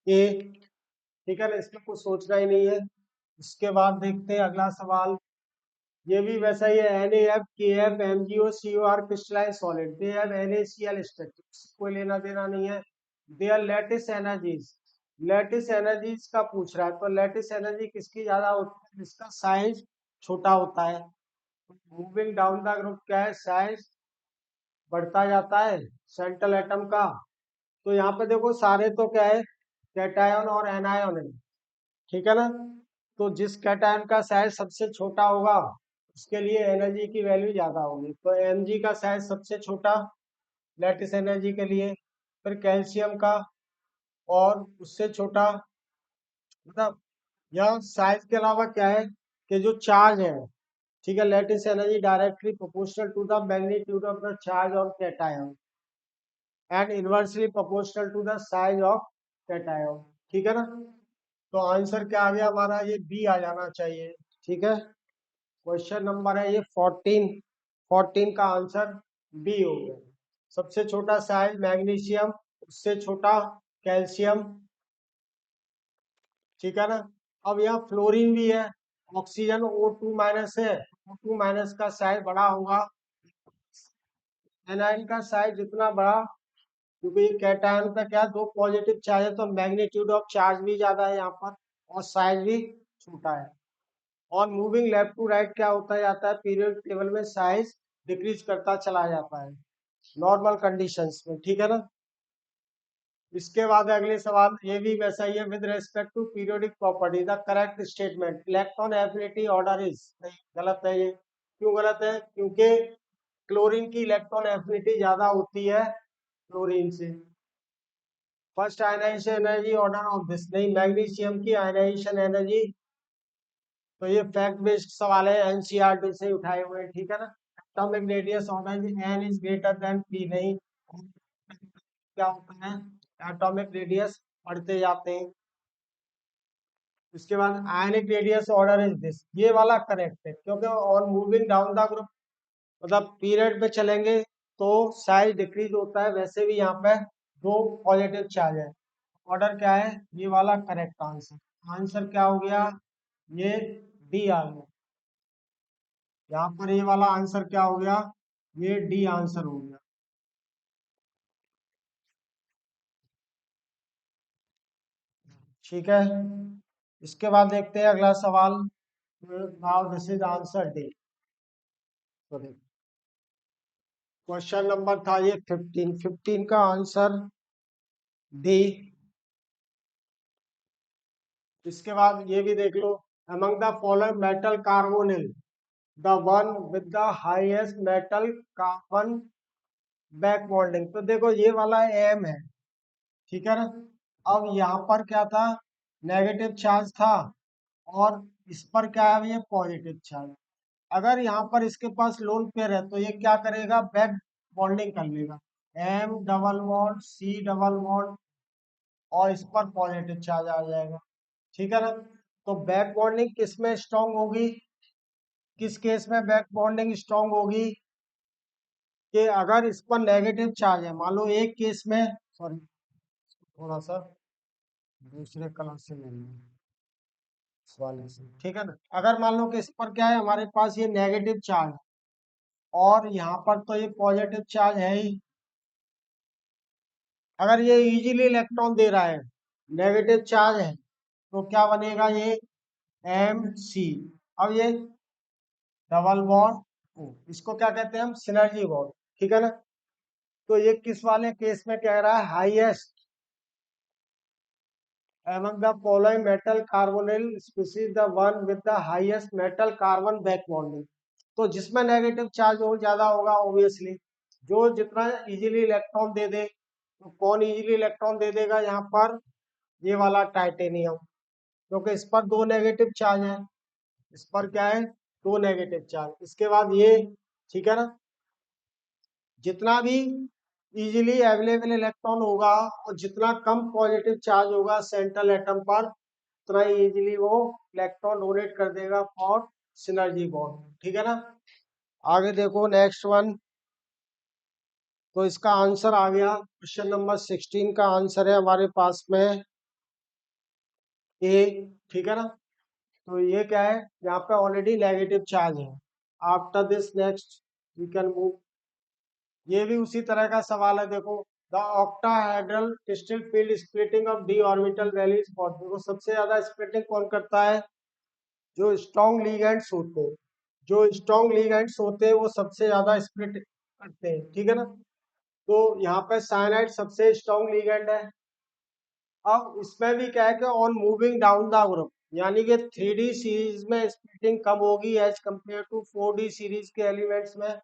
ए। ठीक है ना, इसमें कुछ सोचना ही नहीं है। इसके बाद देखते हैं अगला सवाल। ये भी वैसा ही है, NaF, KF, MgO, COR crystalline solid, they have NaCl structure, कोई लेना देना नहीं है। Their lattice energies, lattice energies का पूछ रहा है, तो लैटिस एनर्जी किसकी ज्यादा होती है, जिसका साइज छोटा होता है। मूविंग डाउन द ग्रुप क्या है, साइज बढ़ता जाता है सेंट्रल एटम का। तो यहाँ पे देखो सारे तो क्या है, कैटायन और एनायन है, ठीक है ना। तो जिस कैटायन का साइज सबसे छोटा होगा उसके लिए एनर्जी की वैल्यू ज्यादा होगी। तो Mg का साइज सबसे छोटा लैटिस एनर्जी के लिए, फिर कैल्शियम का और उससे छोटा, मतलब यह साइज के अलावा क्या है कि जो चार्ज है, ठीक है, lattice energy directly proportional to the magnitude of the charge of cation and inversely proportional to the size of cation, ठीक है ना। तो आंसर क्या आ गया हमारा, ये बी आ जाना चाहिए, ठीक है। क्वेश्चन नंबर है ये 14 का आंसर बी हो गया। सबसे छोटा साइज मैग्नीशियम, उससे छोटा कैल्शियम, ठीक है ना। अब यहाँ फ्लोरीन भी है, ऑक्सीजन O2- है, O2- का साइज बड़ा होगा, एनाइन का साइज जितना बड़ा, क्योंकि ये कैटायन पे क्या दो पॉजिटिव चार्ज है, तो मैग्नीट्यूड ऑफ चार्ज भी ज्यादा है यहाँ पर और साइज भी छोटा है। और मूविंग लेफ्ट टू राइट क्या होता जाता है, पीरियड टेबल में साइज डिक्रीज करता चला जाता है नॉर्मल कंडीशंस में, ठीक है ना। इसके बाद अगले सवाल, ये भी वैसा ही है, with respect to periodic property the correct statement, electron affinity order is, नहीं गलत है ये। क्यों गलत है, क्योंकि क्लोरीन की इलेक्ट्रॉन एफिनिटी ज्यादा होती है क्लोरीन से। First ionization energy order of this, नहीं, मैग्नीशियम की आयनाइजेशन एनर्जी, तो ये फैक्ट बेस्ड सवाल है, एनसीईआरटी से उठाए हुए हैं, ठीक है ना। Atomic radius order N is greater than P, नहीं, क्या होता है, एटॉमिक रेडियस बढ़ते जाते हैं। इसके बाद ionic radius order is this, ये वाला करेक्ट है, क्योंकि on moving down the group, मतलब पीरियड पे चलेंगे तो साइज डिक्रीज होता है, वैसे भी यहाँ पे दो पॉजिटिव चार्ज है। ऑर्डर क्या है, ये वाला करेक्ट आंसर। आंसर क्या हो गया, ये डी आ गया। यहाँ पर ये वाला आंसर क्या हो गया, ये डी आंसर हो गया, ठीक है। इसके बाद देखते हैं अगला सवाल। Now this is answer D. Question number था ये 15 का आंसर डी। इसके बाद ये भी देख लो, among the following metal carbonyl the one with the highest metal carbon back bonding, तो देखो ये वाला एम है, ठीक है ना। अब यहाँ पर क्या था, नेगेटिव चार्ज था, और इस पर क्या है, ये पॉजिटिव चार्ज। अगर यहाँ पर इसके पास लोन पेयर है तो ये क्या करेगा, बैक बॉन्डिंग कर लेगा, M double bond C double bond, और इस पर पॉजिटिव चार्ज आ जाएगा, ठीक है ना। तो बैक बॉन्डिंग किस में स्ट्रांग होगी, किस केस में बैक बॉन्डिंग स्ट्रांग होगी, कि अगर इस पर नेगेटिव चार्ज है, मान लो एक केस में, सॉरी थोड़ा सा दूसरे कलर से ले लेंगे इस वाले से, ठीक है ना। अगर मान लो कि इस पर क्या है, हमारे पास ये नेगेटिव चार्ज है और यहाँ पर तो ये पॉजिटिव चार्ज है ही, अगर ये इजीली इलेक्ट्रॉन दे रहा है, नेगेटिव चार्ज है, तो क्या बनेगा, ये MC। अब ये डबल बॉन्ड, इसको क्या कहते हैं हम, सिनर्जी बॉन्ड, ठीक है ना। तो ये किस वाले केस में कह रहा है, highest among the following metal carbonyl species the one with the highest metal carbon back bonding, तो जिसमें नेगेटिव चार्ज और ज्यादा होगा ऑब्वियसली, जो जितना इजीली इलेक्ट्रॉन दे दे, तो कौन इजीली इलेक्ट्रॉन दे देगा यहाँ पर, ये वाला टाइटेनियम, क्योंकि इस पर दो नेगेटिव चार्ज है, इस पर क्या है, दो नेगेटिव चार्ज। इसके बाद ये, ठीक है ना, जितना भी इजीली अवेलेबल इलेक्ट्रॉन होगा और जितना कम पॉजिटिव चार्ज होगा सेंट्रल एटम पर, उतना ही इजीली वो इलेक्ट्रॉन डोनेट कर देगा फॉर सिनर्जी बॉन्ड, ठीक है ना। आगे देखो नेक्स्ट वन। तो इसका आंसर आ गया, क्वेश्चन नंबर 16 का आंसर है हमारे पास में ए, ठीक है ना। तो ये क्या है, यहाँ पे ऑलरेडी नेगेटिव चार्ज है। After this next we can move. ये भी उसी तरह का सवाल है, देखो। The octahedral crystal field splitting of d orbital values for, देखो सबसे ज्यादा स्प्लिटिंग कौन करता है, जो स्ट्रॉन्ग लिगेंड्स होते हैं। जो स्ट्रॉन्ग लिगेंड्स होते हैं वो सबसे ज्यादा स्प्लिट करते हैं, ठीक है ना। तो यहाँ पे साइनाइड सबसे स्ट्रॉन्ग लिगेंड है। अब इसमें भी क्या है कि on moving down the group, यानी कि 3D सीरीज में स्प्लिटिंग कम होगी as compare to 4D series के एलिमेंट्स में,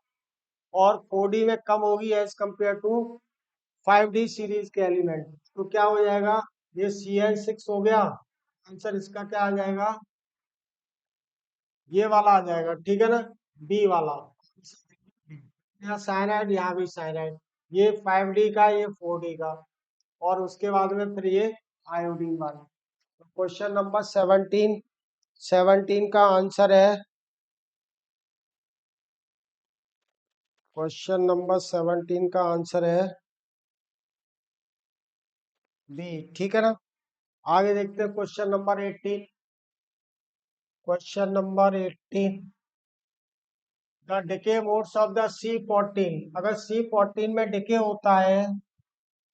और 4D में कम होगी एज कंपेयर टू 5D सीरीज के एलिमेंट। तो क्या हो जाएगा, ये CN6 हो गया। आंसर इसका क्या आ जाएगा, ये वाला आ जाएगा, ठीक है ना, बी वाला। यहाँ साइनाइड, यहाँ भी साइनाइड। ये 5D का, ये 4D का, और उसके बाद में फिर ये आयोडीन वाला। क्वेश्चन नंबर 17, 17 का आंसर है, क्वेश्चन नंबर 17 का आंसर है बी, ठीक है ना। आगे देखते हैं question number 18। Question number 18, the decay modes of the C14। अगर C14 में डिके होता है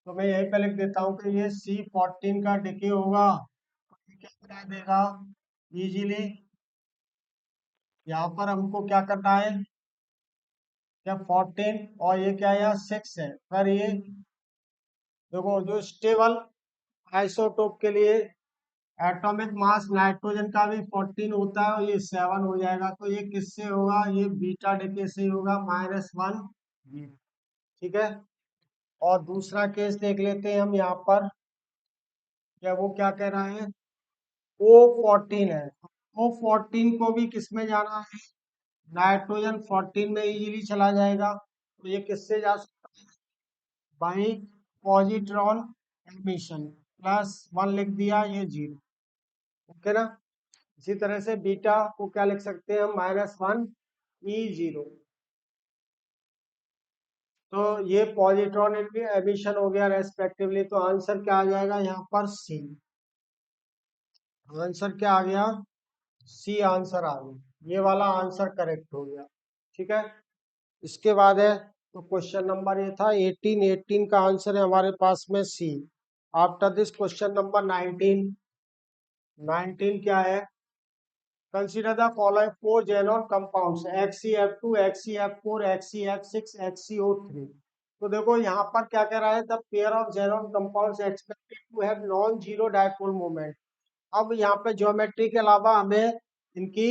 तो मैं यहीं पे लिख देता हूँ कि ये C14 का डिके होगा, तो ये क्या बता देगा इजीली। यहाँ पर हमको क्या करना है, क्या 14 और ये क्या है, यहाँ 6 है। फिर ये देखो, जो स्टेबल आइसोटोप के लिए एटॉमिक मास नाइट्रोजन का भी 14 होता है, और ये 7 हो जाएगा। तो ये किससे होगा, ये बीटा डिके से होगा, -1 जी, ठीक है। और दूसरा केस देख लेते हैं हम यहाँ पर, क्या वो क्या कह रहा है, O14 है। O14 को भी किस में जाना है, नाइट्रोजन 14 में इजीली चला जाएगा। तो ये किससे जा सकता है, बाई पॉजिट्रॉन एमिशन, +1 लिख दिया, ये 0, ओके ना। इसी तरह से बीटा को क्या लिख सकते हैं, -1 E0। तो ये पॉजिट्रॉन एमिशन हो गया रेस्पेक्टिवली। तो आंसर क्या आ जाएगा यहाँ पर, सी। आंसर क्या आ गया, सी आंसर आ गया। ये वाला आंसर करेक्ट हो गया, ठीक है। इसके बाद है, तो क्वेश्चन नंबर ये था 18, 18 का आंसर है हमारे पास में सी। आफ्टर दिस क्वेश्चन नंबर 19, 19 क्या है, consider the following 4 xenon compounds HCF2, HCF4, HCF6, HCO3। तो देखो यहाँ पर क्या कह रहा है, the pair of xenon compounds expected to have non zero dipole moment. अब यहाँ पे ज्योमेट्री के अलावा हमें इनकी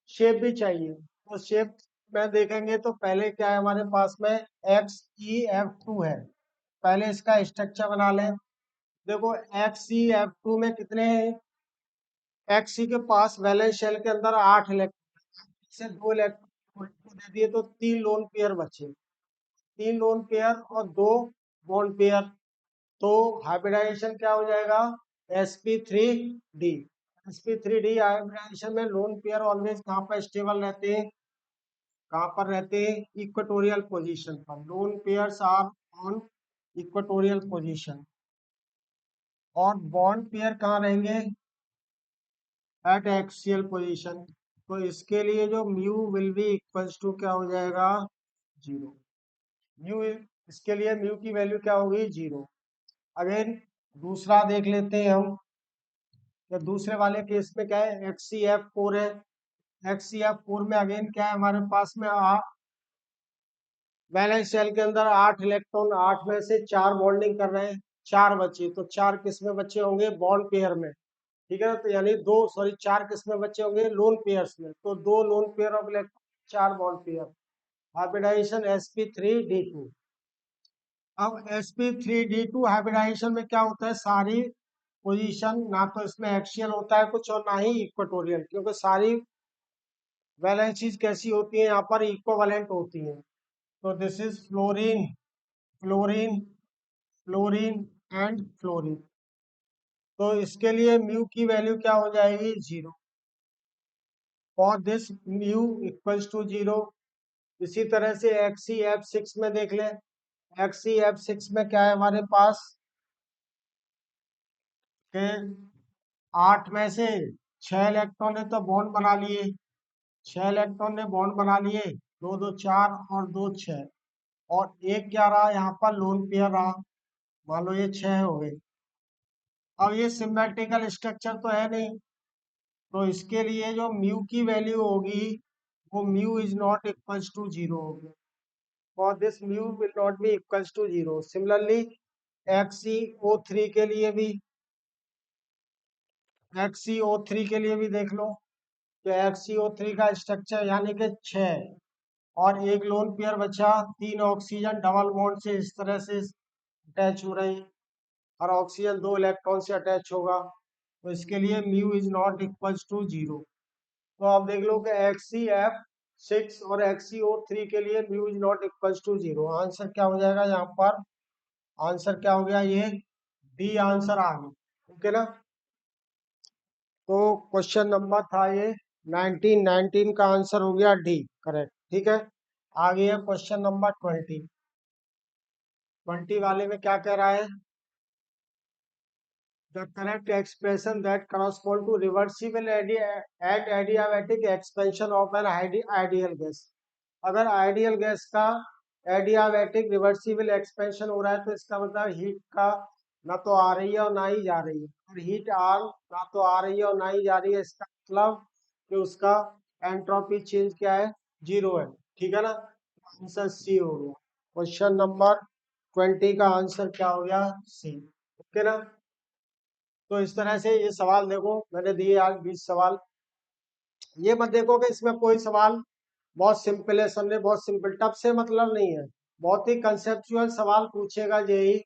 शेप भी चाहिए। तो शेप में देखेंगे तो पहले क्या है हमारे पास में, XeF2 है। पहले इसका स्ट्रक्चर बना लें। देखो XeF2 में कितने, Xe के पास वैलेंस शेल के अंदर 8 इलेक्ट्रॉन से 2 इलेक्ट्रॉन दे दिए, तो 3 लोन पेयर बचे। 3 लोन पेयर और 2 बॉन्ड पेयर। तो हाइब्रिडाइजेशन क्या हो जाएगा, sp3d। sp3d हाइब्रिडाइजेशन में लोन पेयर ऑलवेज कहाँ पर स्टेबल रहते हैं, कहाँ पर रहते हैं, इक्वेटोरियल पोजीशन पर। Lone pairs are on equatorial position, और बॉन्ड पेयर कहाँ रहेंगे, एट एक्सियल पोजीशन। तो इसके लिए जो mu will be equals to क्या हो जाएगा, 0। म्यू, इसके लिए म्यू की वैल्यू क्या होगी, 0। अगेन दूसरा देख लेते हैं हम, तो दूसरे वाले केस में क्या है, XCF4 है। XCF4 में अगेन क्या है हमारे पास में, वैलेंस शेल के अंदर 8 इलेक्ट्रॉन, 8 में से 4 बॉन्डिंग कर रहे हैं, 4 बचे। तो 4 किस में बचे होंगे, बॉन्ड पेयर में, ठीक है। तो यानी दो, सॉरी 4 किस में बचे होंगे, लोन पेयर्स में। तो 2 lone pair of electron, 4 bond pair. Hybridization sp3d2। अब sp3d2 हाइब्रिडाइजेशन में क्या होता है, सारी पोजीशन ना तो इसमें एक्सियल होता है कुछ और ना ही इक्वेटोरियल, क्योंकि सारी वैलेंसीज कैसी होती है यहाँ पर, इक्विवेलेंट होती हैं। तो this is fluorine, fluorine, fluorine and fluorine. तो इसके लिए म्यू की वैल्यू क्या हो जाएगी, 0। For this mu equals to 0। इसी तरह से XCF6 में देख लें। XCF6 में क्या है हमारे पास के 8 में से 6 इलेक्ट्रॉन ने तो बॉन्ड बना लिए, 6 इलेक्ट्रॉन ने बॉन्ड बना लिए, 2 2 4 और 2 6, और एक क्या रहा यहाँ पर, लोन पेयर रहा। मान लो ये 6 हो गए। अब ये सिमेट्रिकल स्ट्रक्चर तो है नहीं, तो इसके लिए जो म्यू की वैल्यू होगी वो mu is not equals to 0 होगी। For this mu will not be equals to 0। Similarly XCO3 के लिए भी, XCO3 के लिए भी देख लो कि XCO3 का स्ट्रक्चर यानी कि 6 और एक लोन पेयर बचा, 3 ऑक्सीजन डबल बॉन्ड से इस तरह से अटैच हो रहे हैं, और ऑक्सीजन 2 इलेक्ट्रॉन से अटैच होगा, तो इसके लिए mu is not equals to 0। तो आप देख लो कि XCF6 और XCO3 के लिए mu is not equals to 0। Answer क्या हो जाएगा यहाँ पर, आंसर क्या हो गया, ये डी आंसर आ गया। ओके ना। तो क्वेश्चन नंबर था ये 19 का आंसर हो गया डी, करेक्ट। ठीक है, आगे है क्वेश्चन नंबर 20 वाले में क्या कह रहा है, the correct expression that correspond to reversible and adiabatic expansion of an ideal gas। अगर आइडियल गैस का एडियाबैटिक रिवर्सिबल एक्सपेंशन हो रहा है तो इसका मतलब हीट का ना तो आ रही है और ना ही जा रही है, और हीट आर ना तो आ रही है और ना ही जा रही है, इसका मतलब कि उसका एंट्रोपी चेंज क्या है, 0 है। ठीक है ना, आंसर सी हो गया। क्वेश्चन नंबर 20 का आंसर क्या हो गया, सी। ओके ना। तो इस तरह से ये सवाल देखो मैंने दिए आज 20 सवाल। ये मत देखो कि इसमें कोई सवाल बहुत सिंपल है, समझे, बहुत सिंपल, टफ से मतलब नहीं है। बहुत ही कंसेप्चुअल सवाल पूछेगा यही।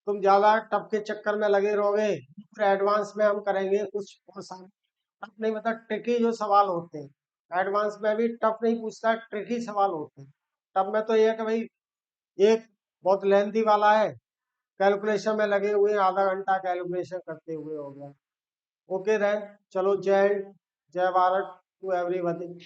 तुम ज्यादा टफ के चक्कर में लगे रहोगे, फिर एडवांस में हम करेंगे कुछ आसान। टफ नहीं, मतलब ट्रिकी जो सवाल होते हैं एडवांस में भी टफ नहीं पूछता, ट्रिकी सवाल होते हैं। टफ में तो ये है कि भाई एक बहुत लेंथी वाला है, कैलकुलेशन में लगे हुए हैं, आधा घंटा कैलकुलेशन करते हुए हो गया। ओके देन, चलो जय हिंद, जय भारत टू एवरीवन।